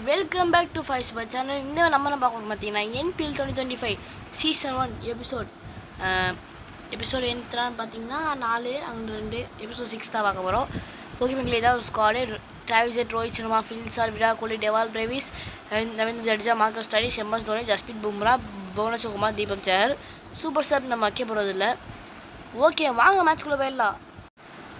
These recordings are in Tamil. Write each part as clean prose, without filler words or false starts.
Welcome back to five spur channel. இந்த நம்ம என்ன பார்க்கணும் பார்த்தீங்கன்னா என்பிஎல் 2025 சீசன் 1 எபிசோட் எத்தனான்னு பார்த்தீங்கன்னா 4 அங்கே 2 எபிசோட் 6 தான் பார்க்க போகிறோம். ஓகே மக்களே, ஏதாவது squad Travis, Rohit Sharma, Phil சார், Virat Kohli, Dewald Brevis, Ravindra Jadeja, Marcus Stoinis, MS Dhoni, Jasprit Bumrah, Bhuvneshwar Kumar, Deepak Chahar. Super sub நம்ம வைக்க போகிறது இல்லை. ஓகே, வாங்க மேட்ச்குள்ளே போயிடலாம்.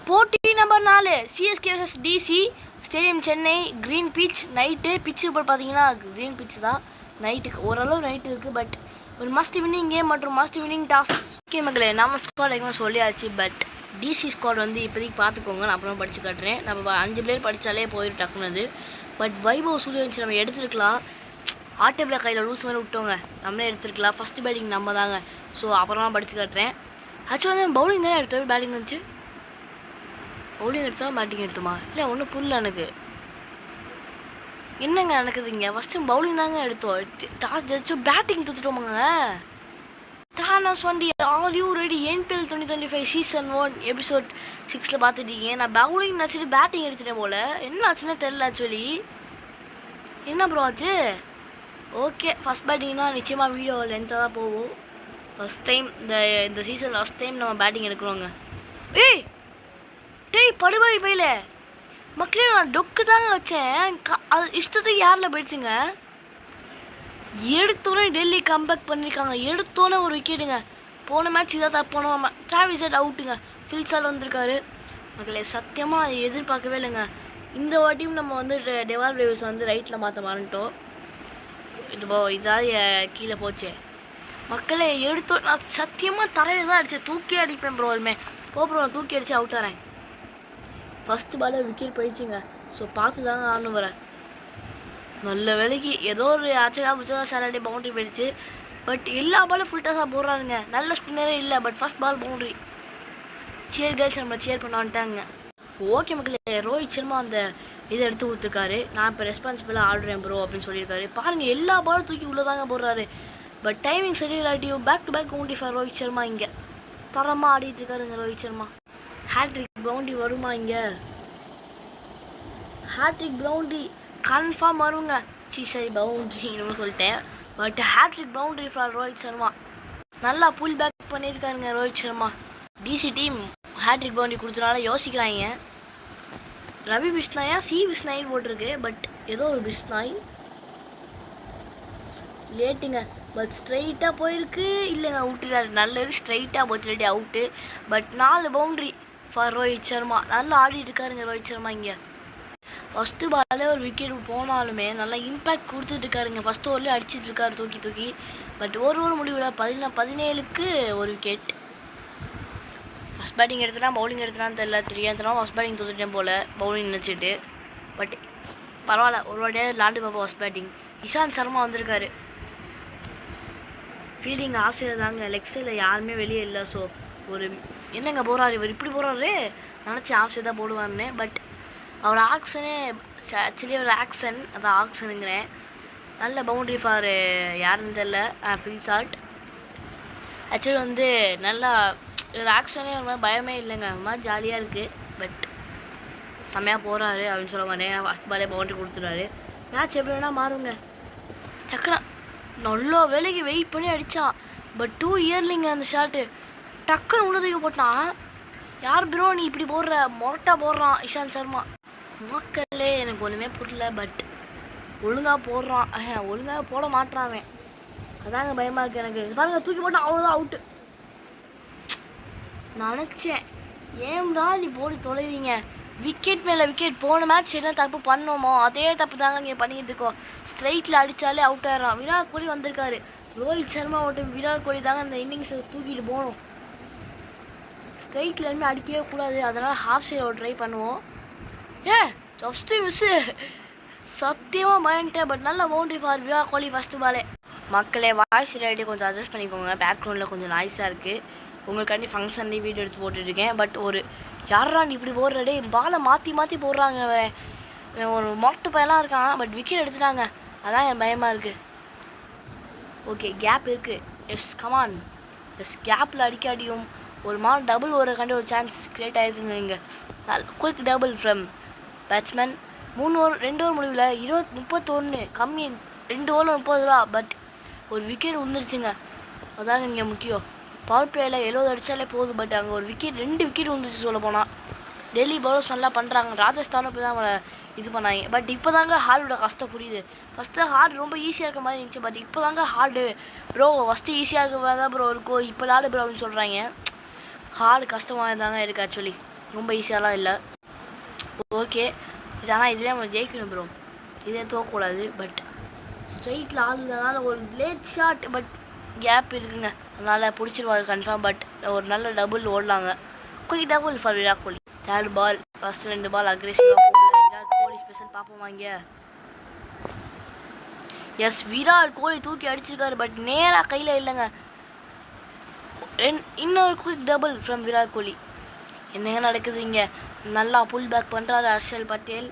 போட்டி number 4 CSK vs DC, stadium Chennai, green pitch, night. Pitch பார்த்தீங்கன்னா க்ரீன் பிச் தான். நைட்டுக்கு ஓரளவு நைட்டு இருக்குது, பட் ஒரு மஸ்ட் வின்னிங் கேம் மற்றும் மஸ்ட் வின்னிங் டாஸ். ஓகே மக்களே, நம்ம ஸ்குவாட் எங்கே சொல்லியாச்சு, பட் டிசி ஸ்குவாட் வந்து இப்போதைக்கு பார்த்துக்கோங்க, நான் அப்புறம் படித்து காட்டுறேன். நம்ம 5 பிளேயர் படித்தாலே போயிட்டு டக்குனது. பட் வைபவ் சூரியவன்சி நம்ம எடுத்துருக்கலாம். ஆட்டோபில் கையில் லூஸ் மாதிரி விட்டோங்க, நம்மளே எடுத்துருக்கலாம். ஃபஸ்ட்டு பேட்டிங் நம்ம தாங்க. ஸோ அப்புறமா படித்து காட்டுறேன். ஆக்சுவலாக வந்து பவுலிங் தானே எடுத்தோம், பேட்டிங் வந்துச்சு. பவுலிங் எடுத்தோம், பேட்டிங் எடுத்தோமா? இல்லை ஒன்றும் புரியல எனக்கு. என்னங்க நடக்குதுங்க? ஃபஸ்ட்டு பவுலிங் தாங்க எடுத்தோம். டாஸ் ஜெயிச்சோம், பேட்டிங் தூத்துட்டோமாங்க. தானஸ் வண்டி all you ready NPL 2025 season 1 episode 6 பார்த்துட்டீங்க. நான் பவுலிங் நினச்சிட்டு பேட்டிங் எடுத்துட்டேன் போல். என்ன ஆச்சுன்னே தெரில. ஆக்சுவலி என்ன ப்ரோ ஆச்சு? ஓகே, ஃபஸ்ட் பேட்டிங்னா நிச்சயமாக வீடியோ லென்த்தாக தான் போகும். ஃபஸ்ட் டைம் இந்த சீசன் ஃபஸ்ட் டைம் நம்ம பேட்டிங் எடுக்கிறோங்க. ஏய் டேய் படுபாய் பையில மக்களே, நான் டொக்கு தாங்க வச்சேன். அது இஷ்டத்துக்கு யாரில் போயிடுச்சுங்க. எடுத்தோன்னே டெல்லி கம்பேக் பண்ணியிருக்காங்க. எடுத்தோன்னே ஒரு விக்கெட்டுங்க. போன மேட்ச் இதாக தான். போன டிராவிஸ் அவுட்டுங்க. ஃபில் சார் வந்திருக்காரு. மக்களே சத்தியமாக எதிர்பார்க்கவே இல்லைங்க. இந்த வாட்டியும் நம்ம வந்து டெவால் பிரேவிஸ் வந்து ரைட்டில் மாற்ற மாறிட்டோம். இதாவது கீழே போச்சு மக்களே. எடுத்தோம் நான் சத்தியமாக தரையில் தான் அடித்தேன். தூக்கி அடிப்பேன் ப்ரோ. ஒருமே ப்ரோ தூக்கி அடித்து அவுட் ஆகிறேன். ஃபஸ்ட்டு பாலே விக்கெட் போயிடுச்சுங்க. ஸோ பார்த்து தாங்க ஆடணும் வரேன். நல்ல வேலைக்கு ஏதோ ஒரு ஆச்சகா புச்சதா சேலரி பவுண்ட்ரி போயிடுச்சு. பட் எல்லா பாலும் ஃபுல் டாஸாக போடுறானுங்க. நல்ல ஸ்பின்னரே இல்லை, but first ball boundary. Cheer girls நம்மளை சேர் பண்ண வந்துட்டாங்க. ஓகே மக்களே, ரோஹித் சர்மா அந்த இதை எடுத்து கொடுத்துருக்காரு. நான் இப்போ ரெஸ்பான்சிபிளாக ஆடுறேன் ப்ரோ அப்படின்னு சொல்லியிருக்காரு. பாருங்கள், எல்லா பாலும் தூக்கி உள்ளதாங்க போடுறாரு. பட் டைமிங் சரியில்லாட்டியும் back to back boundary for Rohit Sharma. இங்கே தரமாக ஆடிட்டு இருக்காருங்க ரோஹித் சர்மா. ஹேட்ரிக் பவுண்ட்ரி வருமா? இங்கே ஹேட்ரிக் பவுண்ட்ரி கன்ஃபார்ம் வருங்க. சரி பவுண்ட்ரி இன்னும் சொல்லிட்டேன். But hat-trick boundary for Rohit Sharma. நல்லா புல் பேக் பண்ணியிருக்காருங்க Rohit Sharma. DC team hat-trick boundary கொடுத்தனால யோசிக்கிறாங்க. ரவி பிஷ்னாயா சி பிஷ்னாயின்னு போட்டிருக்கு. பட் ஏதோ ஒரு பிஷ்னாய் லேட்டுங்க. பட் ஸ்ட்ரைட்டாக போயிருக்கு. இல்லைங்க அவுட்டு. நல்லது ஸ்ட்ரைட்டாக போச்சு, ready out. But 4 boundary for Rohit Sharma. நல்லா ஆடிட்டு இருக்காருங்க ரோஹித் சர்மா. இங்கே ஃபஸ்ட்டு பாலே ஒரு விக்கெட் போனாலுமே நல்லா இம்பேக்ட் கொடுத்துட்டு இருக்காருங்க. ஃபஸ்ட் ஓவர்லேயே அடிச்சிட்டு இருக்காரு தூக்கி தூக்கி. பட் ஒரு முடிவில் 17க்கு ஒரு விக்கெட். ஃபஸ்ட் பேட்டிங் எடுத்துனா பவுலிங் எடுத்துனான்னு தெரியாதுனா ஃபஸ்ட் பேட்டிங் தோத்துட்டேன் போல் பவுலிங் நினச்சிட்டு. பட் பரவாயில்ல, ஒரு வாட்டியாக விளாண்டு பார்ப்போம். ஃபஸ்ட் பேட்டிங் இஷாந்த் சர்மா வந்திருக்காரு. ஃபீல்டிங் ஆஃப் சைடு தாங்க. லெக் சைடில் யாருமே வெளியே இல்லை. ஸோ ஒரு என்னங்க போகிறாரு இவர், இப்படி போகிறாரு. நினச்சி ஆஃப் சைடு தான் போடுவாருன்னு. பட் அவர் ஆக்ஷனே ஆக்சுவலி ஒரு ஆக்ஷன், அதான் ஆக்ஷனுங்கிறேன். நல்ல பவுண்ட்ரி ஃபார் யாருன்னு தெரில, ஃபில் சால்ட். ஆக்சுவலி வந்து நல்லா ஒரு ஆக்ஷனே ஒரு மாதிரி பயமே இல்லைங்க. ஒரு மாதிரி ஜாலியாக இருக்குது. பட் செம்மையாக போகிறாரு அப்படின்னு சொல்ல மாட்டேன். ஃபஸ்ட் பாலே பவுண்ட்ரி கொடுத்துட்டாரு. மேட்ச் எப்படி வேணால் மாறுங்க. டக்குனா நல்ல வேலைக்கு வெயிட் பண்ணி அடித்தான். பட் 2 இயர்லிங்க அந்த ஷாட்டு. டக்குன்னு உள்ளதுக்கு போட்டான். யார் ப்ரோ நீ இப்படி போடுற, மொரட்டா போடுறான் இஷாந்த் சர்மா. மக்களே எனக்கு ஒன்றுமே புரியல. பட் ஒழுங்காக போடுறான், ஒழுங்காக போட மாட்டான். அதாங்க பயமாக இருக்குது எனக்கு. பாருங்கள் தூக்கி போட்டான், அவ்வளோதான் அவுட்டு. நினச்சேன் ஏன்டா நீ போடி தொலைவீங்க. விக்கெட் மேலே விக்கெட். போன மேட்ச் என்ன தப்பு பண்ணோமோ அதே தப்பு தாங்க இங்கே பண்ணிக்கிட்டு இருக்கோம். ஸ்ட்ரைட்டில் அடித்தாலே அவுட் ஆயிடுறான். விராட் கோலி வந்திருக்காரு. ரோஹித் சர்மா ஓட்டும் விராட் கோலி தாங்க இந்த இன்னிங்ஸை தூக்கிட்டு போகணும். ஸ்ட்ரைட்டில் இனிமேல் அடிக்கவே கூடாது. அதனால் ஹாஃப் சைடு ட்ரை பண்ணுவோம். Just miss. சத்தியமாக பயன்ட்டேன். பட் நல்ல boundary for Virat Kohli first பாலே. மக்களே வாய்ஸ் ரேட்டு கொஞ்சம் அட்ஜஸ்ட் பண்ணிக்கோங்க. பேக்ரவுண்டில் கொஞ்சம் நாய்ஸாக இருக்குது. உங்களுக்காண்டி ஃபங்க்ஷன்லேயும் வீடியோ எடுத்து போட்டுட்ருக்கேன். பட் ஒரு யாரா நீ இப்படி போடுறடே, பாலை மாற்றி மாற்றி போடுறாங்க. ஒரு மொட்டு பையெல்லாம் இருக்கான். பட் விக்கெட் எடுத்துட்டாங்க. அதான் என் பயமாக இருக்குது. ஓகே கேப் இருக்குது. Yes come on. எஸ் கேப்பில் அடிக்காடியும் ஒரு மாதிரி டபுள் ஓவருக்காண்டி ஒரு சான்ஸ் க்ரியேட் ஆகிருக்குங்க. இங்கே quick double from batsman 2 over முடிவில் 31 கம்மி 2 ஓவர் 30 ரூபா. பட் ஒரு விக்கெட் விழுந்துருச்சுங்க. அதான் இங்கே முக்கியம். பவர் பிளேயில் 70 அடித்தாலே போதும். பட் அங்கே ஒரு விக்கெட் 2 விக்கெட் விழுந்துச்சு சொல்ல போனால். டெல்லி பவுலர்ஸ் நல்லா பண்ணுறாங்க. ராஜஸ்தானும் இப்போ தான் இது பண்ணாங்க. பட் இப்போ தாங்க ஹார்டோட கஷ்டம் புரியுது. ஃபஸ்ட்டு ஹார்டு ரொம்ப ஈஸியாக இருக்க மாதிரி இருந்துச்சு. பட் இப்போ தாங்க ஹார்டு ப்ரோ ஃபஸ்ட்டு ஈஸியாக இருக்க மாதிரி தான் ப்ரோ இருக்கும். இப்போ விளாடு ப்ரோ அப்படின்னு சொல்கிறாங்க. ஹார்டு கஷ்டமாக தாங்க இருக்குது ஆக்சுவலி. ரொம்ப ஈஸியாலாம் இல்லை. ஓகே இது ஆனால் இதுலேயே நம்ம ஜெயிக்கணும் ப்ரோ. இதே தோக்கக்கூடாது. பட் ஸ்ட்ரைட்டில் ஆடுறதுனால ஒரு லேட் ஷாட். பட் கேப் இருக்குங்க. அதனால் பிடிச்சிருவாரு கன்ஃபார்ம். பட் ஒரு நல்ல டபுள் ஓடலாங்க. Quick double for Virat Kohli. 3rd ball first 2 ball அக்ரெசிவாக விராட் கோலி ஸ்பெஷல் பார்ப்போம் வாங்க. எஸ் விராட் கோலி தூக்கி அடிச்சிருக்காரு. பட் நேராக கையில் இல்லைங்க. இன்னொரு quick double from Virat Kohli. என்னங்க நடக்குது இங்கே? நல்லா புல் பேக் பண்ணுறாரு ஹர்ஷல் பட்டேல்.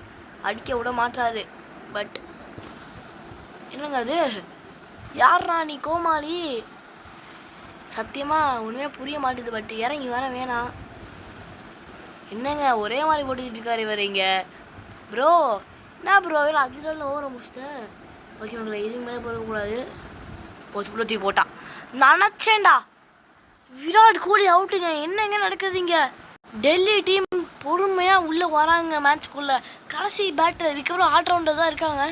அடிக்க விட மாட்டாரு. பட் என்னங்க அது? யார்ரா நீ கோமாளி? சத்தியமாக ஒன்றுமே புரிய மாட்டேது. பட் இறங்கி வர வேணாம். என்னங்க ஒரே மாதிரி போட்டுக்கிட்டு இருக்காரு இவர் இங்கே. ப்ரோ என்ன ப்ரோ வேறு 5 ரன்ல ஓவரை முடிச்சிட்டேன். ஓகே உங்களுக்கு இதுக்கு மேலே போடக்கூடாது. போச்சு தூக்கி போட்டான். நினச்சேன்டா விராட் கோலி அவுட்டுங்க. என்னங்க நடக்குது இங்கே? டெல்லி டீம் பொறுமையாக உள்ளே வராங்க மேட்ச்க்குள்ளே. கடைசி பேட்டர் இதுக்கப்புறம் ஆல்ரவுண்டர் தான் இருக்காங்க.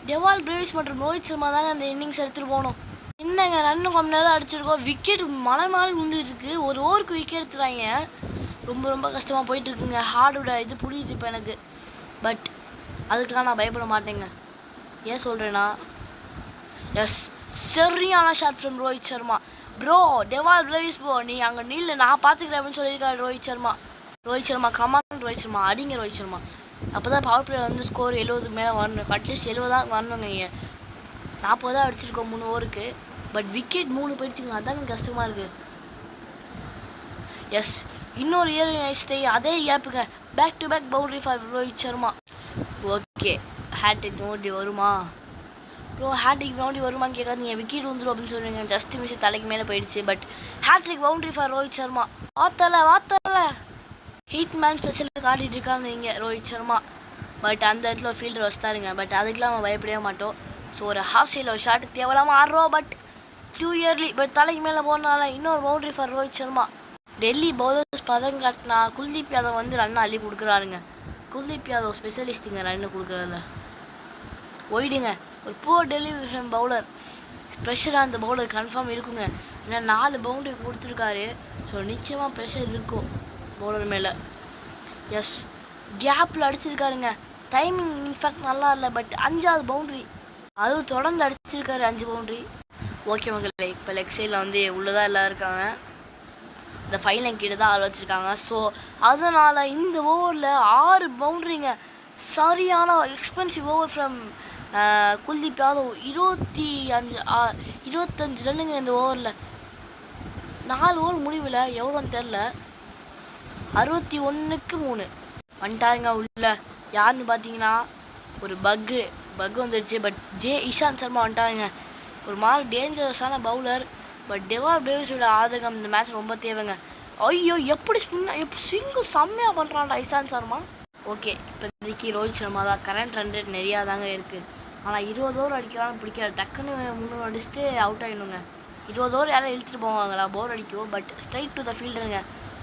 டெவால் பிரேவிஸ் மற்றும் ரோஹித் சர்மா தாங்க அந்த இன்னிங்ஸ் எடுத்துகிட்டு போகணும். என்னங்க ரன்னு கம்மியாக தான் அடிச்சிருக்கோம். விக்கெட் மலை மேலே விழுந்துருக்கு. ஒரு ஓவருக்கு விக்கெட் எடுத்துறாங்க. ரொம்ப ரொம்ப கஷ்டமாக போயிட்டுருக்குங்க. ஹார்டோட இது புரியுது இப்போ எனக்கு. பட் அதுக்கெலாம் நான் பயப்பட மாட்டேங்க. ஏன் சொல்கிறேன்னா எஸ் சரியான shot from Rohit Sharma. Bro Dewald Brevis bro நீ அங்கே நீல நான் பார்த்துக்கிறேன் அப்படின்னு சொல்லியிருக்காரு ரோஹித் சர்மா. ரோஹித் சர்மா கமான் ரோஹித் சர்மா அடிங்க ரோஹித் சர்மா. அப்போ தான் பவர் பிளே வந்து ஸ்கோர் 70 மேலே வரணும். அட்லீஸ்ட் 70 தான் வரணுங்க. 40 தான் அடிச்சிருக்கோம் 3 ஓவருக்கு. பட் விக்கெட் 3 போயிடுச்சுங்க. அதாங்க கஷ்டமாக இருக்குது. எஸ் இன்னொரு இயர் அதே கேப்புங்க. Back to back boundary for Rohit Sharma. Okay hat-trick boundary வருமா ப்ரோ? ஹேட்ரிக் பவுண்டரி வருமானு கேட்காது. நீங்கள் விக்கெட் வந்துடும் அப்படின்னு சொல்லுவீங்க. ஜஸ்ட் மிஸ் தலைக்கு மேலே போயிடுச்சு. But hat-trick boundary for Rohit Sharma. வாத்தல ஹீட் மேன் ஸ்பெஷல் காட்டிட்டு இருக்காங்க இங்கே ரோஹித் சர்மா. பட் அந்த இடத்துல ஒரு ஃபீல்டர் வச்சுட்டாருங்க. பட் அதுக்கெலாம் நம்ம பயப்படவே மாட்டோம். ஸோ ஒரு ஹாஃப் சைடில் ஒரு ஷாட்டுக்கு தேவையில்லாமல் ஆடுறோம். பட் 2 இயர்லி பட் தலைக்கு மேலே போனனால இன்னொரு boundary for Rohit Sharma. Delhi bowlers பதம் காட்டினா குல்தீப் யாதவ் வந்து ரன் அள்ளி கொடுக்குறாருங்க. குல்தீப் யாதவ் ஸ்பெஷலிஸ்ட்டுங்க ரன்னு கொடுக்குறதுல. ஒய்டுங்க ஒரு புவர் டெலிவிஷன் பவுலர். ப்ரெஷராக அந்த பவுலர் கன்ஃபார்ம் இருக்குங்க. ஏன்னா 4 பவுண்டரி கொடுத்துருக்காரு. ஸோ நிச்சயமாக ப்ரெஷர் இருக்கும் பவுலர் மேலே. எஸ் கேப்பில் அடிச்சிருக்காருங்க. டைமிங் இன்ஃபேக்ட் நல்லா இல்லை. பட் 5வது பவுண்ட்ரி அதுவும் தொடர்ந்து அடிச்சிருக்காரு 5 பவுண்ட்ரி. ஓகே மக்களே இப்போ லெக் சைடில் வந்து உள்ளதாக எல்லாம் இருக்காங்க. இந்த ஃபைனல் கிட்ட தான் ஆள் வச்சுருக்காங்க. ஸோ அதனால் இந்த ஓவரில் 6 பவுண்ட்ரிங்க. சரியான expensive over from Kuldeep Yadav. 25 ரன்னுங்க இந்த ஓவரில். 4 ஓவர் முடிவில் எவ்வளோன்னு தெரில. 61க்கு 3 வந்துட்டாங்க உள்ள. யாருன்னு பார்த்தீங்கன்னா ஒரு பக்கு வந்துடுச்சு. பட் இஷாந்த் சர்மா வந்துட்டாங்க. ஒரு மாதிரி டேஞ்சரஸான பவுலர். பட் டெவால் பிரேவிஸோட ஆதகம் இந்த மேட்ச் ரொம்ப தேவைங்க. ஐயோ எப்படி ஸ்விங்கு செம்மையாக பண்ணுறான்டா இஷாந்த் சர்மா. ஓகே இப்போதைக்கு ரோஹித் சர்மா தான். கரண்ட் ரன் ரேட் நிறையா தாங்க இருக்குது. ஆனால் 20 ஓவர் அடிக்கலாம் பிடிக்காது. டக்குன்னு 3 அடிச்சுட்டு அவுட் ஆகிடுங்க. 20 ஓவர் யாரும் இழுத்துட்டு போவாங்களா? போர் அடிக்கும். பட் ஸ்ட்ரைட் டு த ஃபீல்டுங்க.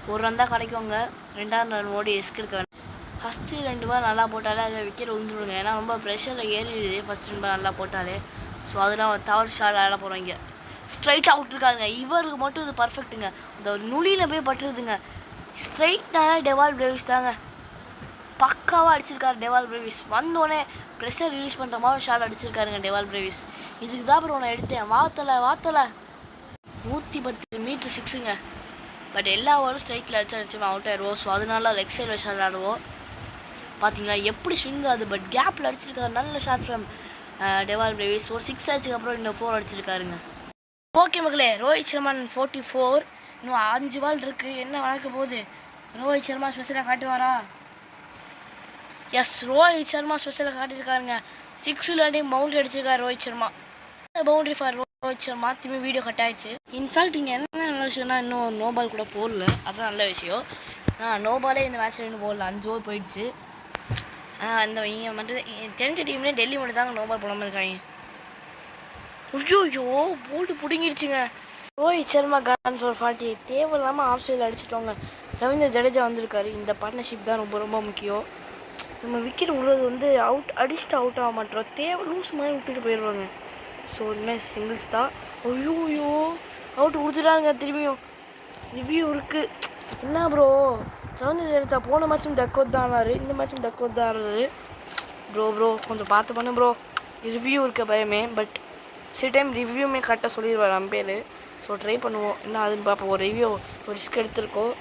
ஒரு ரன் தான் கிடைக்குவாங்க. 2வது ரன் ஓடி ரிஸ்க் எடுக்க வேணும். ஃபஸ்ட்டு 2 பால் நல்லா போட்டாலே அதில் விக்கெட் விழுந்துருங்க. ஏன்னா ரொம்ப ப்ரெஷரில் ஏறிடுது ஃபஸ்ட் 2 பால் நல்லா போட்டாலே. ஸோ அதெல்லாம் தவறு ஷாட் ஆட போகிறாங்க. ஸ்ட்ரைட்டாக அவுட் இருக்காங்க. இவருக்கு மட்டும் இது பர்ஃபெக்ட்டுங்க. இந்த நுழியில் போய் பட்டுருதுங்க. ஸ்ட்ரைட்டாக டெவால் பிரேவிஸ் தாங்க பக்காவாக அடிச்சிருக்காரு. டெவால் பிரேவிஸ் வந்தோடனே ப்ரெஷர் ரிலீஸ் பண்ணுற மாதிரி ஷாட் அடிச்சிருக்காருங்க டெவால் பிரேவிஸ். இதுக்கு தான் அப்புறம் நான் எடுத்தேன். வாத்தலை 110 மீட்டர் 6ங்க. பட் எல்லா ஓவரும் ஸ்ட்ரைட்டில் அடிச்சு அவுட் ஆயிடுவோம். ஸோ அதனால லெக் சைடில் ஷாட் ஆடுவோம். பார்த்தீங்களா எப்படி ஸ்விங் ஆகுது. பட் கேப்பில் அடிச்சிருக்காரு. நல்ல ஷாட் ஃப்ரம் டெவால் பிரேவிஸ். ஒரு 6 ஆச்சுக்கப்புறம் இன்னும் 4 அடிச்சிருக்காருங்க. ஓகே மக்களே ரோஹித் சர்மா 44. இன்னும் 5 பால் இருக்குது. என்ன வளர்க்க போகுது? ரோஹித் சர்மா ஸ்பெஷலாக காட்டுவாரா? எஸ் ரோஹித் சர்மா ஸ்பெஷலாக காட்டியிருக்காருங்க. 6 விளையாண்டையும் பவுண்டரி அடிச்சிருக்காரு ரோஹித் சர்மா. Boundary for Rohit Sharma. திரும்பி வீடியோ கட் ஆயிடுச்சு. இன்ஃபேக்ட் இங்கே என்ன நல்ல விஷயம்னா இன்னும் நோ பால் கூட போடல. அதுதான் நல்ல விஷயம். நோ பாலே இந்த மேட்ச்சில் இன்னும் போடல. 5 ஓவர் போயிடுச்சு. அந்த இங்கே மட்டும் தெரிஞ்ச டீம்லேயே டெல்லி மட்டும் தாங்க நோ பால் போடாமல் இருக்காங்க. ஐயோ போட்டு பிடுங்கிடுச்சுங்க. ரோஹித் சர்மா கான் ஃபார் 40 தேவையில்லாமல் ஆஃப் சைடில் அடிச்சிட்டோங்க. ரவீந்திர ஜடேஜா வந்திருக்காரு. இந்த பார்ட்னர்ஷிப் தான் ரொம்ப ரொம்ப முக்கியம். நம்ம விக்கெட் விடுறது வந்து அடிச்சுட்டு அவுட் ஆக மாட்டோம். லூஸ் மாதிரி விட்டுட்டு போயிடுவாங்க. ஸோ இனிமேல் சிங்கிள்ஸ் தான். ஐயோ அவுட் கொடுத்துட்டாங்க. திரும்பியும் ரிவ்யூ இருக்குது. என்ன ப்ரோ ரவீந்திர ஜடேஜா போன மேட்சும் டக்கோத் தான் ஆனார், இந்த மேட்சும் டக்கோத் தான் ஆடுறாரு. ப்ரோ கொஞ்சம் பார்த்து பண்ணு ப்ரோ. ரிவ்யூ இருக்க பயமே. பட் சில டைம் ரிவ்யூமே கரெக்டாக சொல்லிடுவார் அம்பேர். ஸோ ட்ரை பண்ணுவோம் என்ன அதுன்னு பார்ப்போம். ஒரு ரிவ்யூ ஒரு ரிஸ்க் எடுத்திருக்கோம்.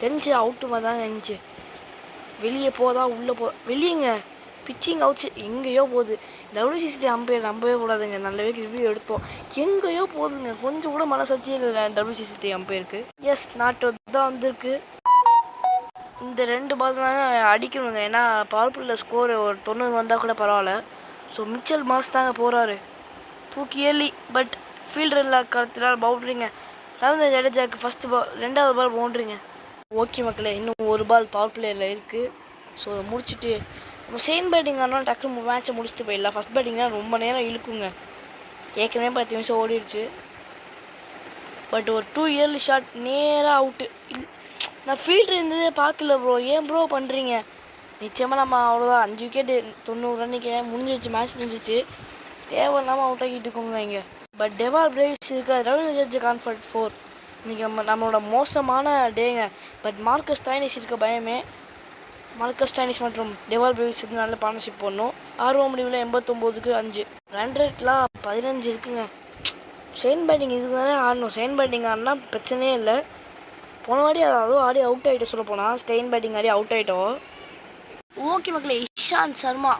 தெரிஞ்சு அவுட்டு மாதிரி தாங்க இருந்துச்சு. வெளியே போதா உள்ளே வெளியேங்க பிச்சிங் அவுட்ஸ் எங்கேயோ போகுது. WCCI அம்பையர் நம்பவே கூடாதுங்க. நல்லாவே ரிவ்யூ எடுத்தோம். எங்கேயோ போகுதுங்க. கொஞ்சம் கூட மனசாட்சியே இல்லை WCCI அம்பையருக்கு. எஸ் நாட் அவுட் தான் வந்திருக்கு. இந்த 2 பால் தாங்க அடிக்கணுங்க. ஏன்னா பவர்ஃபுல்லில் ஸ்கோர் ஒரு 90 வந்தால் கூட பரவாயில்ல. ஸோ மிச்சல் மாஸ் தாங்க போகிறாரு தூக்கி ஏலி. பட் ஃபீல்டரில் கடத்தினால் பவுண்ட்ரிங்க. ரவீந்திர ஜடேஜாவுக்கு ஃபஸ்ட்டு பால் 2வது பால் பவுண்ட்ரிங்க. ஓகே மக்களே இன்னும் ஒரு பால் பவர் பிளேயரில் இருக்குது. ஸோ முடிச்சுட்டு நம்ம செகண்ட் பேட்டிங் ஆனால் டக்குனு மேட்சை முடிச்சுட்டு போயிடலாம். ஃபஸ்ட் பேட்டிங்னா ரொம்ப நேரம் இழுக்குங்க. ஏற்கனவே 10 நிமிஷம் ஓடிடுச்சு. பட் ஒரு 2 இயர்லி ஷாட் நேராக அவுட்டு. நான் ஃபீல்டர் இருந்ததே பார்க்கல ப்ரோ. ஏன் ப்ரோ பண்ணுறீங்க? நிச்சயமாக நம்ம அவ்வளோதான் 5 விக்கெட்டு 90 ரன்னுக்கு முடிஞ்சிச்சு. மேட்ச் முடிஞ்சிச்சு. தேவையில்லாமல் அவுட் ஆகிட்டு இருக்கோங்க இங்கே. பட் டெவால் பிரேவிஸ் இருக்கா. ரவீந்திர ஜடேஜா கான்ஃபர்ட் 4 இன்றைக்கி நம்மளோட மோசமான டேங்க. பட் மார்க்கஸ் ஸ்டாய்னிஸ் இருக்க பயமே. மார்க்கஸ் ஸ்டாய்னிஸ் மற்றும் டெவால் பிரேவிஸ் இது நல்ல பார்ட்னர்ஷிப் போடணும். ஆர்வம் முடிவில் 89க்கு 5 ரன் ரேட்லாம் 15 இருக்குங்க. செகண்ட் பேட்டிங் இதுக்கு தானே ஆடணும். செகண்ட் பேட்டிங் ஆடினா பிரச்சனையே இல்லை. போன வாட்டி அதுவும் ஆடி அவுட் ஆகிட்டு சொல்ல போனால் ஸ்டெயின் பேட்டிங் ஆடி அவுட் ஆகிட்டோம். ஓகே மக்களே இஷாந்த் சர்மா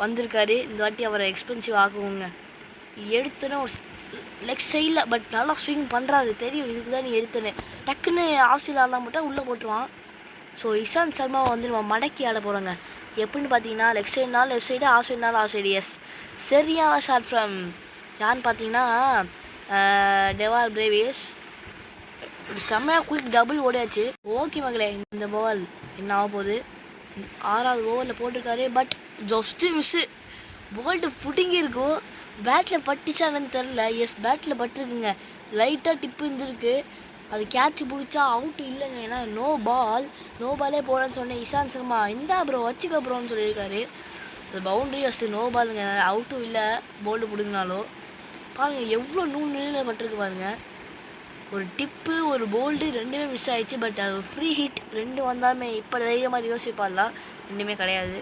வந்திருக்காரு. இந்த வாட்டி அவரை எக்ஸ்பென்சிவ் ஆகுவோங்க. எடுத்தோன்னே ஒரு லெக் சைடில் பட் நல்லா ஸ்விங் பண்ணுறாரு. தெரியும் இதுக்கு தான் நீ எடுத்தேன்னு. டக்குன்னு ஆஃப் சைடில் ஆடலாம் போட்டால் உள்ளே போட்டுருவான். ஸோ இஷாந்த் சர்மாவை வந்து நம்ம மடக்கி ஆட போகிறோங்க. எப்படின்னு பார்த்தீங்கன்னா லெக் சைடுனாலும் லெஃப்ட் சைடு, ஆஃப் சைடுனாலும் ஆஃப் சைடு. எஸ் சரியான ஷாட் ஃப்ரம் யாருன்னு பார்த்தீங்கன்னா டெவால் பிரேவிஸ். செம்மையாக குயிக் டபுள் ஓடியாச்சு. ஓகே மகளே இந்த பால் என்ன ஆக போகுது. 6வது ஓவரில் போட்டிருக்காரு. But just miss. பால்ட்டு புட்டிங்கி இருக்கும். பேட்டில் பட்டுச்சான்னு தெரில. எஸ் பேட்டில் பட்டுருக்குங்க. லைட்டாக டிப்பு இருந்திருக்கு. அது கேட்ச் பிடிச்சா அவுட்டு இல்லைங்க. ஏன்னா நோ பாலே போடலன்னு சொன்னேன். இஷாந்த் சர்மா இந்தா ப்ரோ வச்சுக்க ப்ரோன்னு சொல்லியிருக்காரு. அது பவுண்ட்ரி ஃபஸ்ட்டு நோ பாலுங்க. அவுட்டும் இல்லை போல்டு பிடிங்கினாலும். பாருங்கள் எவ்வளோ நிலையில் பட்டிருக்கு பாருங்கள். ஒரு டிப்பு ஒரு போல்டு 2மே மிஸ் ஆகிடுச்சு. பட் அது ஃப்ரீ ஹிட் 2 வந்தாலுமே இப்போ தைரியமாக யோசிப்பாடலாம். 2மே கிடையாது.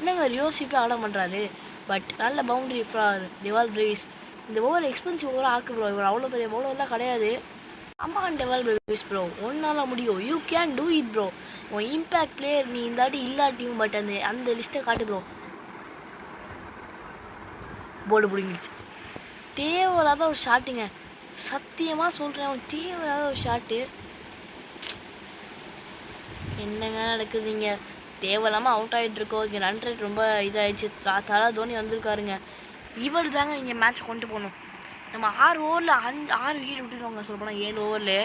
என்னங்க யோசிப்பில் ஆட பண்ணுறாரு. பட் நல்ல பவுண்ட்ரி ஃபார் டெவால் பிரேவிஸ். இந்த ஓவர் எக்ஸ்பென்சிவ் ஓவராக ஆக்கு ப்ரோ. இவர் அவ்வளோ பெரிய பவுலர்லாம் கிடையாது. ஆமாம் டெவால் பிரேவிஸ் ப்ரோ ஒன்றால் முடியும். You can do it bro. உன் இம்பேக்ட் பிளேயர் நீ இந்தாட்டி இல்லாட்டியும். பட் அந்த லிஸ்ட்டை காட்டு ப்ரோ. போர்டு பிடிங்கிடுச்சு. தேவையில்லாத ஒரு ஷாட்டுங்க. சத்தியமாக சொல்கிறேன் அவன் தேவையில்லாத ஒரு ஷாட்டு. என்னங்க நடக்குது இங்கே. தேவையில்லாமல் அவுட் ஆகிட்டு இருக்கோம். இங்கே ரன் ரேட் ரொம்ப இதாகிடுச்சு. தலா தோனி வந்திருக்காருங்க. இவர் தாங்க இங்கே மேட்ச்சை கொண்டு போகணும். நம்ம 6 ஓவரில் 6 விக்கெட் விட்டுருக்கோங்க. சொல்ல போனால் 7 ஓவரில்.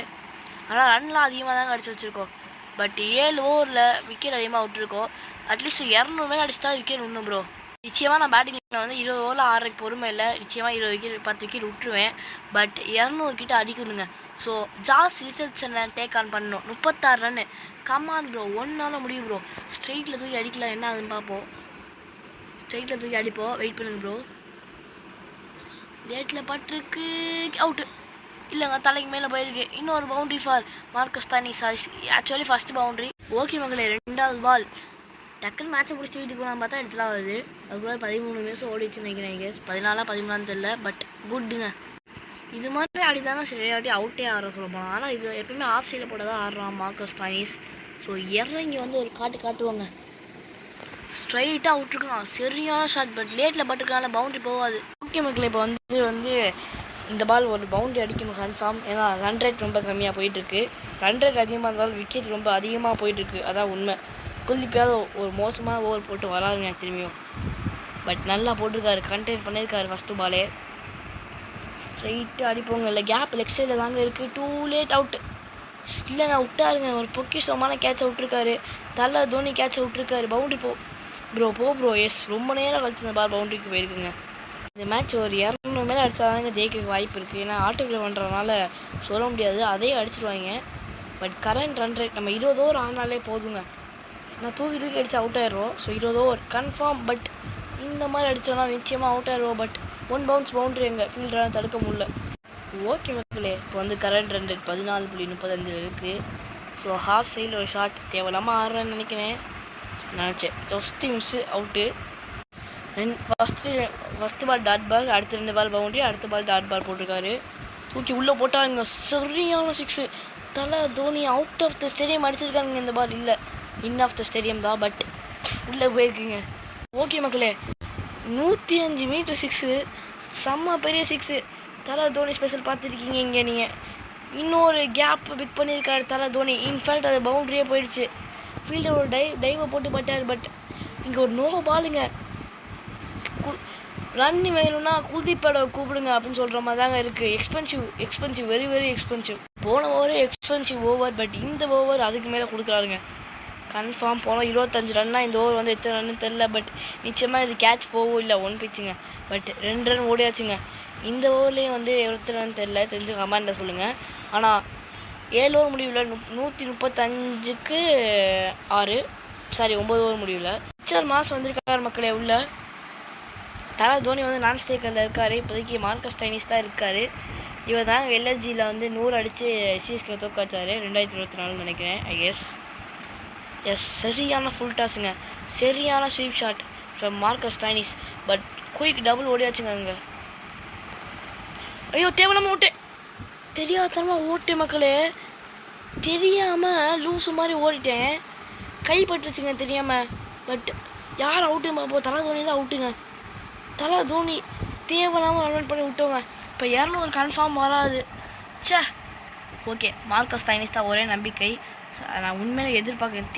ஆனால் ரன்லாம் அதிகமாக தாங்க அடிச்சு வச்சுருக்கோம். பட் 7 ஓவரில் விக்கெட் அதிகமாக விட்டுருக்கோம். அட்லீஸ்ட் 200 மேலே அடிச்சுட்டா விக்கெட் விடணும் ப்ரோ. நிச்சயமாக நான் பேட்டிங்கில் வந்து 20 ஓவரில் ஆடுறதுக்கு பொறுமை இல்லை. நிச்சயமாக 20 விக்கெட் 10 விக்கெட் விட்டுருவேன். பட் 200 கிட்ட அடிக்கணுங்க. ஸோ ஜாஸ் ரிசல்ட்ஸை டேக் ஆன் பண்ணணும். 36 ரன்னு கமான் ப்ரோ. ஒன்றால் முடியும் ப்ரோ. ஸ்ட்ரெயிட்டில் தூக்கி அடிக்கலாம். என்ன ஆகுதுன்னு பார்ப்போம். ஸ்ட்ரெயிட்டில் தூக்கி அடிப்போம். வெயிட் பண்ணுங்க ப்ரோ. லேட்டில் பட்டிருக்கு. அவுட்டு இல்லைங்க. தலைக்கு மேலே போயிருக்கு. இன்னொரு boundary for Marcus Stoinis. Actually first boundary. Okay மகளே 2வது பால். டக்குன்னு மேட்சை முடிச்சுட்டு வீட்டுக்கு போனால் பார்த்தா எடுத்துலாம் வருது. அதுக்குள்ள 13 நிமிஷம் ஓடிச்சுன்னு நினைக்கிறேன். கேஸ் 14 13 தெரியல. பட் குட்டுங்க. இது மாதிரி ஆடிதாங்க சரியாட்டி அவுட்டே ஆடுற சொல்ல போனால். ஆனால் இது எப்பவுமே ஆஃப் சைடில் போட தான் ஆடுறான் மார்க்கஸ் ஸ்டாய்னிஸ். ஸோ இறங்கி வந்து ஒரு காட்டுவாங்க. ஸ்ட்ரைட்டாக அவுட்ருக்கான். சரியான ஷாட். பட் லேட்டில் பட்டுருக்கனால பவுண்ட்ரி போகாது. ஓகே மக்கள் இப்போ வந்து இந்த பால் ஒரு பவுண்ட்ரி அடிக்கணும் கன்ஃபார்ம். ஏன்னா ரன் ரேட் ரொம்ப கம்மியாக போயிட்டுருக்கு. ரன் ரேட் அதிகமாக இருந்தாலும் விக்கெட் ரொம்ப அதிகமாக போயிட்டுருக்கு. அதான் உண்மை. குல்தீப்பாவது ஒரு மோசமாக ஓவர் போட்டு வராதுங்க திரும்பியும். பட் நல்லா போட்டிருக்காரு. கண்டெயின் பண்ணியிருக்காரு ஃபஸ்ட்டு பாலே. ஸ்ட்ரைட்டாக அடிப்போங்க. இல்லை கேப் லெக் சைடில் தாங்க இருக்குது. Too late out. இல்லைங்க விட்டாருங்க, ஒரு பொக்கிஷமான கேட்சை விட்டுருக்காரு. தலை தோனி கேட்சை விட்டுருக்காரு. பவுண்டரி போ ப்ரோ. எஸ், ரொம்ப நேரம் கழிச்சு இந்த பால் பவுண்டரிக்கு போயிருக்குங்க. இந்த மேட்ச் ஒரு 200 மேலே அடித்தாதாங்க ஜெயிக்க வாய்ப்பு இருக்குது. ஏன்னா ஆட்டோவில் பண்ணுறதுனால சொல்ல முடியாது, அதையும் அடிச்சிருவாங்க. பட் கரண்ட் ரன் ரேட் நம்ம 20 ஓவர் ஆனாலே போதுங்க. நான் தூக்கி அடித்து அவுட் ஆயிடுவோம். So 20 over confirm. பட் இந்த மாதிரி அடித்தோன்னா நிச்சயமாக அவுட் ஆயிடுவோம். பட் 1 பவுன்ஸ் பவுண்டரி எங்கள் ஃபீல்டரால் தடுக்க முடியல. ஓகே மக்களே, இப்போ வந்து கரண்ட் ரன் ரேட் 14.35 இருக்குது. ஸோ ஹாஃப் சைடில் ஒரு ஷாட் தேவையில்லாமல் ஆடுறேன்னு நினச்சேன். Just miss out. First ball dot ball, அடுத்த 2 பால் பவுண்டரி, அடுத்த பால் டாட் பால் போட்டிருக்காரு. தூக்கி உள்ளே போட்டாங்க, சரியான 6. தலை Dhoni out of the stadium அடிச்சிருக்காங்க. இந்த பால் இல்லை, இன் ஆஃப் த ஸ்டேடியம் தான், பட் உள்ளே போயிருக்குங்க. ஓகே மக்களே, 105 மீட்டர் 6, செம்ம பெரிய 6. தலை தோனி ஸ்பெஷல் பார்த்துருக்கீங்க இங்கே நீங்கள். இன்னொரு கேப் பிக் பண்ணியிருக்காரு தலை தோனி. இன்ஃபேக்ட் அது பவுண்டரியே போயிடுச்சு. ஃபீல்டர் ஒரு டைவை போட்டு பட்டார். பட் இங்கே ஒரு நோ பாலுங்க. ரன் வேணும்னா குல்தீப்போட கூப்பிடுங்க அப்படின்னு சொல்கிற மாதிரி தாங்க இருக்குது. Expensive, very very expensive. போன ஓவர் எக்ஸ்பென்சிவ் ஓவர், பட் இந்த ஓவர் அதுக்கு மேலே கொடுக்குறாருங்க. கன்ஃபார்ம் போனால் 25 ரன்னா. இந்த ஓவர் வந்து எத்தனை ரன்னு தெரில, பட் நிச்சயமாக இது கேட்ச் போகும். இல்லை 1 பிச்சுங்க, பட் 2 ரன் ஓடியாச்சுங்க. இந்த ஓவர்லேயும் வந்து எத்தனை ரன் தெரில, தெரிஞ்சு கமெண்டில் சொல்லுங்கள். ஆனால் 7 ஓவர் முடிவில் 135க்கு 6, சாரி 9 ஓவர் முடிவில். பிக்சர் மாஸ் வந்திருக்காரு மக்களே உள்ள. தலை தோனி வந்து நான் ஸ்டேக்கரில் இருக்கார். இப்போதைக்கு மார்க்கஸ் ஸ்டைனிஸ் தான் இருக்கார். இவர் தான் எல்எஸ்ஜியில் வந்து 100 அடித்து சிஎஸ்கே தோக்காச்சார் 2024 நினைக்கிறேன், ஐ கெஸ். எஸ், சரியான ஃபுல் டாஸுங்க, சரியான sweep shot from Marcus Stoinis. But quick double ஓடியாச்சுங்க அங்கே. ஐயோ, தேவையில்லாமல் ஓட்டு, தெரியாதனமாக ஓட்டு மக்களே. தெரியாமல் லூஸு மாதிரி ஓடிட்டேன், கைப்பட்டுருச்சுங்க தெரியாமல். பட் யார் அவுட்டு பார்ப்போம், தலை தோனி தான் அவுட்டுங்க. தலை தோனி தேவையில்லாமல் ரன் பண்ணி விட்டோங்க. இப்போ 200 கன்ஃபார்ம் வராது. சே, ஓகே, மார்க்கஸ் ஸ்டைனிஸ் தான் ஒரே நம்பிக்கை. நான் உண்மையிலே எதிர்பார்க்குறேன்.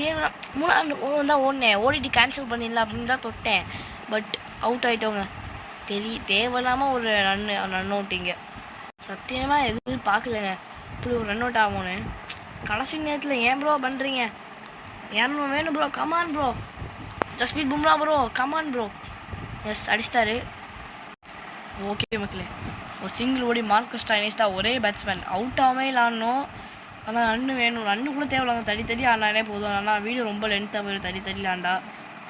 மூணாவது ஓவர் தான் ஓடிட்டு கேன்சல் பண்ணிடலாம் அப்படின்னு தான் தொட்டேன். But out ஆகிட்டோங்க. தேவையில்லாமல் ஒரு ரன் அவுட்டிங்க. சத்தியமாக எதிர்பார்க்கலைங்க இப்படி ஒரு ரன் அவுட் ஆகும்னு. கடைசி நேரத்தில் ஏன் ப்ரோ பண்ணுறீங்க? 200 வேணும் bro, come on bro. Jasprit Bumrah bro, come on bro. Yes, அடிச்சிட்டாரு. ஓகே மக்களே, ஒரு சிங்கிள் ஓடி மார்க்கஸ் ஸ்டைனிஸ் தான் ஒரே பேட்ஸ்மேன். அவுட் ஆகாமே விளாடணும். ஆனால் ரன்னு வேணும், ரன்னு கூட தேவையில்லாங்க. தடி ஆடினாலே போதும். ஆனால் வீடியோ ரொம்ப லென்த்தாக போயிடும் தடி ஆண்டா.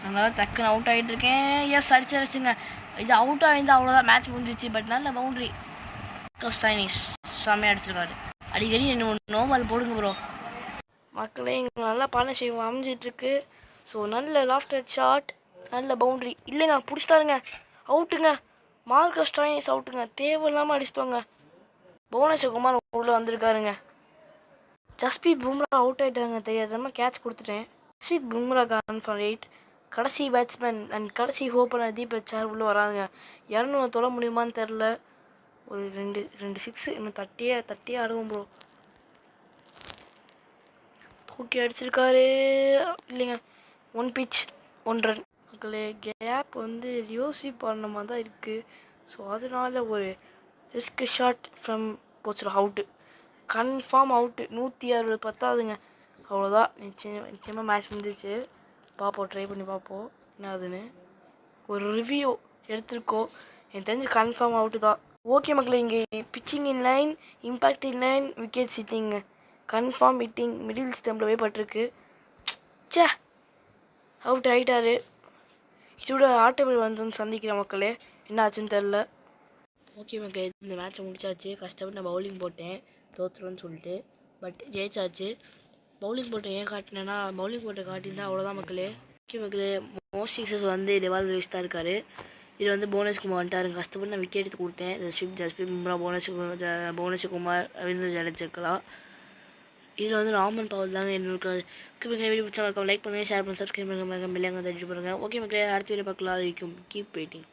அதனால டக்குன்னு அவுட் ஆகிட்டு இருக்கேன். எஸ், அடிச்சிருச்சுங்க. இது அவுட் ஆகிருந்தால் அவ்வளோதான், மேட்ச் முடிஞ்சிச்சு. பட் நல்ல பவுண்ட்ரி. மார்க்கஸ் ஸ்டைனிஸ் செம்மையாக அடிச்சிருக்காரு. அடிக்கடி 2-3 நோ பால் போடுங்க ப்ரோ. மக்களே, இங்கே நல்லா பார்ட்னர்ஷிப் அமைஞ்சிட்ருக்கு. ஸோ நல்ல லாஃப்டட் ஷாட், நல்ல பவுண்ட்ரி. இல்லைங்க, பிடிச்சிட்டாருங்க, அவுட்டுங்க. Marcus Stoinis அவுட்டுங்க. தேவையில்லாமல் அடிச்சிட்டோங்க. புவனேஸ்வர் உள்ளே வந்திருக்காருங்க. ஜஸ்பீத் பும்ரா அவுட் ஆகிட்டாங்க. தெரியாதமா கேட்ச் கொடுத்துட்டேன். ஜஸ்பீத் பும்ரா கன்ஃபார்ம் 8. கடைசி பேட்ஸ்மேன் அண்ட் கடைசி ஓப்பனர் தீபக் சார் உள்ளே வராதுங்க. 200 தொட முடியுமான்னு தெரில. ஒரு 2 6 இன்னும் தட்டியே ஆடுவோம் ப்ரோ. தூக்கி அடிச்சிருக்காரு. இல்லைங்க, 1 பிச் 1 ரன். மக்களே, கேப் வந்து ரியோசிப் பண்ண மாதிரி தான் இருக்குது. ஸோ அதனால ஒரு ரிஸ்க் ஷாட் ஃப்ரம் போச்சு, அவுட்டு. Confirm out. 160 பத்தாதுங்க, அவ்வளோதான். நிச்சயமாக மேட்ச் முடிஞ்சிச்சு. பார்ப்போம், ட்ரை பண்ணி பார்ப்போம் என்ன ஆகுதுன்னு. ஒரு ரிவ்யூ எடுத்துருக்கோம். எனக்கு தெரிஞ்சு கன்ஃபார்ம் அவுட்டு தான். ஓகே மக்களே, இங்கே pitching in line, impact in line, wicket சிட்டிங்க. கன்ஃபார்ம் ஹிட்டிங் மிடில் ஸ்டம்பில் போய் பட்டிருக்கு. சே, அவுட் ஆகிட்டாரு. இதோட ஆட்டபிள் வந்து சந்திக்கிற மக்களே, என்ன ஆச்சுன்னு தெரில. ஓகே மக்களே, இந்த மேட்ச்சை முடிச்சாச்சு. கஷ்டப்பட்டு நான் பவுலிங் போட்டேன், தோற்றுருன்னு சொல்லிட்டு. பட் ஜெயிச்சாச்சு. பவுலிங் போட்ட ஏன் காட்டினேன்னா, பவுலிங் போட்ட காட்டியிருந்தா அவ்வளோதான் மக்களே. ஓகே மக்களே, மோஸ்ட் சிக்ஸஸ் வந்து டெவால் லூயிஸ் தான் இருக்கார். இது வந்து புவனேஸ்குமார் வந்துட்டாருங்க. கஷ்டப்பட்டு நான் விக்கெட் எடுத்து கொடுத்தேன். ஜஸ்பீத் பும்ரா, புவனேஸ்குமார், ரவீந்திர ஜடேஜாக்கெல்லாம். இதில் வந்து ராமன் பவல் தாங்க என்னோட. ஓகே மக்களே, வீடியோ பிடிச்சா லைக் பண்ணுங்கள், ஷேர் பண்ணுங்கள், சப்ஸ்கிரைப் பண்ணுங்கள், மில்லியங்க தட்டி பண்ணுங்கள். ஓகே மக்களே, அடுத்த வீடியோ பார்க்கலாம். அது வரைக்கும் கீப் வெயிட்டிங்.